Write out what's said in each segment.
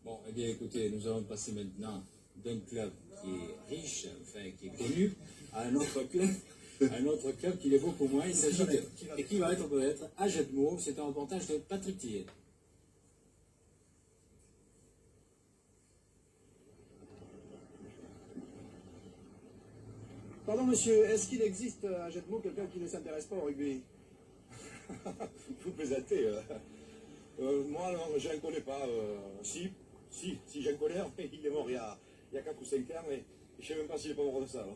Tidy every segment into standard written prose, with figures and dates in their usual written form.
Bon, eh bien écoutez, nous allons passer maintenant d'un club qui est riche, enfin qui est connu, à un autre club qui l'est beaucoup moins. Il s'agit et qui va être peut-être à Jetmo. C'est un reportage de Patrick Tillet. Pardon monsieur, est-ce qu'il existe à Jetmo quelqu'un qui ne s'intéresse pas au rugby? Vous plaisantez. Moi, non, je ne connais pas. Si, j'en connais, mais il est mort il y a 4 ou 5 ans, mais je ne sais même pas s'il est pas mort de ça. Alors.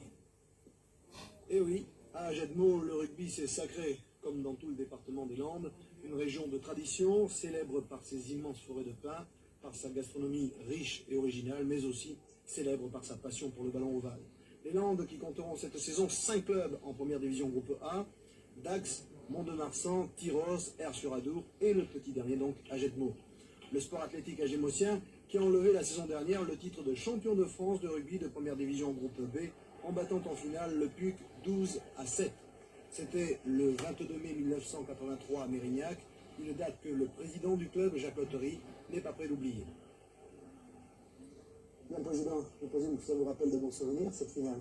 Eh oui, à Jetmo, le rugby c'est sacré, comme dans tout le département des Landes, une région de tradition, célèbre par ses immenses forêts de pins, par sa gastronomie riche et originale, mais aussi célèbre par sa passion pour le ballon ovale. Les Landes qui compteront cette saison 5 clubs en première division groupe A, Dax, Mont-de-Marsan, Tyros, Aire-sur-Adour et le petit dernier donc à Jetmo. Le sport athlétique agémotien qui a enlevé la saison dernière le titre de champion de France de rugby de première division groupe B en battant en finale le PUC 12-7. C'était le 22 mai 1983 à Mérignac, une date que le président du club, Jacques Lottery, n'est pas prêt d'oublier. Bien, Président, je présume que ça vous rappelle de bons souvenirs, cette finale.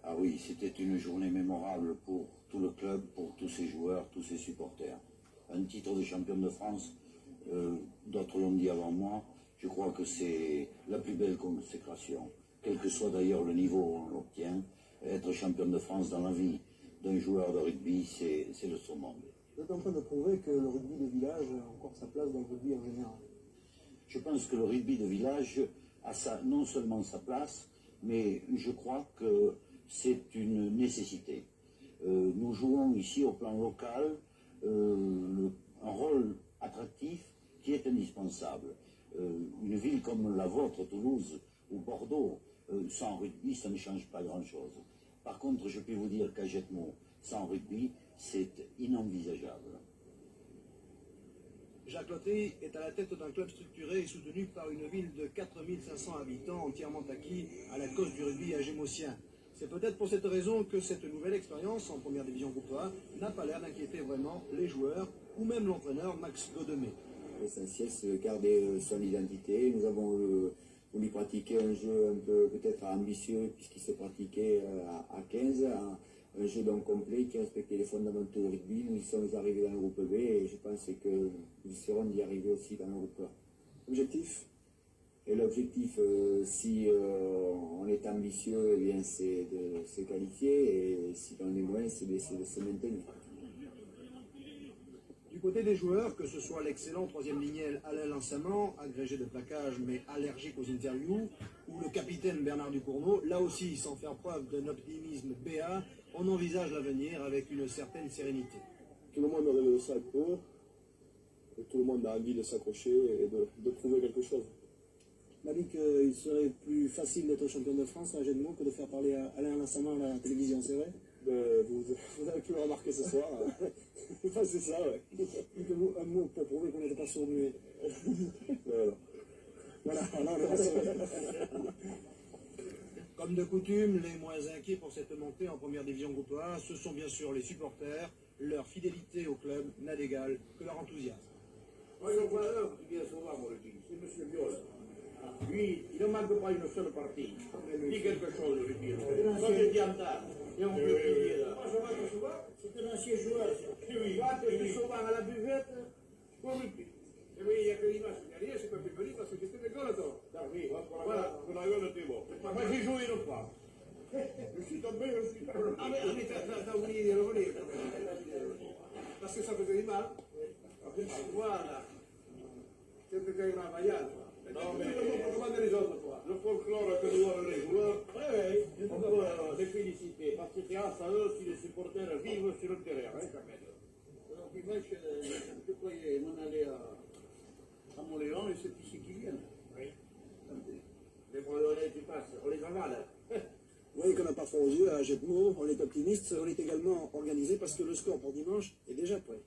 Ah oui, c'était une journée mémorable pour tout le club, pour tous ses joueurs, tous ses supporters. Un titre de champion de France, d'autres l'ont dit avant moi, je crois que c'est la plus belle consécration. Quel que soit d'ailleurs le niveau où on l'obtient, être champion de France dans la vie d'un joueur de rugby, c'est le summum. Vous êtes en train de prouver que le rugby de village a encore sa place dans le rugby en général. Je pense que le rugby de village a non seulement sa place, mais je crois que c'est une nécessité. Nous jouons ici au plan local un rôle attractif qui est indispensable. Une ville comme la vôtre, Toulouse ou Bordeaux, sans rugby, ça ne change pas grand-chose. Par contre, je peux vous dire qu'à Jetmo, sans rugby, c'est inenvisageable. Jacques Lottery est à la tête d'un club structuré et soutenu par une ville de 4500 habitants entièrement acquis à la cause du rugby agémotien. C'est peut-être pour cette raison que cette nouvelle expérience en première division groupe A n'a pas l'air d'inquiéter vraiment les joueurs ou même l'entraîneur Max Godemé. L'essentiel, c'est de garder son identité. Nous avons voulu pratiquer un jeu un peu peut-être ambitieux puisqu'il se pratiquait à 15, un jeu donc complet qui respectait les fondamentaux du rugby. Nous y sommes arrivés dans le groupe B et je pense que nous serons d'y arriver aussi dans le groupe A. Objectif? Et l'objectif, si on est ambitieux, eh bien c'est de se qualifier et si on est moins, c'est de se maintenir. Du côté des joueurs, que ce soit l'excellent troisième lignel Alain Lansamant, agrégé de plaquage mais allergique aux interviews, ou le capitaine Bernard Ducournau, là aussi, sans faire preuve d'un optimisme béat, on envisage l'avenir avec une certaine sérénité. Tout le monde rêve de ça peu, et tout le monde a envie de s'accrocher et de prouver quelque chose. On m'a dit qu'il serait plus facile d'être champion de France à Jetmo que de faire parler à Alain Lansamant à la télévision, c'est vrai? Vous avez pu le remarquer ce soir. Enfin, c'est ça, ouais. Un mot pour prouver qu'on n'était pas sourd-muet. Voilà. Comme de coutume, les moins inquiets pour cette montée en première division groupe A, ce sont bien sûr les supporters. Leur fidélité au club n'a d'égal que leur enthousiasme. Moi, le joueur qui vient souvent, moi, le dis, c'est M. Biol. Lui, il ne manque pas une seule partie. Dis quelque chose, je dis. Quand je dis en tard, et on peut plier là. Moi, je vois que souvent, c'est un ancien joueur. Oui, je suis souvent à la buvette, comme lui. Et oui, il y a que l'image. Derrière, c'est pas plus petit parce que j'étais de Golato. Voilà, con la gueule, t'es bon. Moi, j'ai joué une fois. Je suis tombé, je suis tombé. Ah, mais t'as oublié de revenir. Parce que ça faisait mal. Voilà. C'était quand même un voyage. Non, mais les autres, toi. Le folklore que nous avons les joueurs, oui, on peut les féliciter, parce que grâce à eux, si les supporters vivent sur le terrain, Alors, dimanche, je croyais m'en aller à Montléon et c'est ici qui viennent. Oui. Les Montléonais qui passent, on les avale. Vous voyez qu'on n'a pas froid aux yeux à Jetmo, on est optimiste, on est également organisé parce que le score pour dimanche est déjà prêt.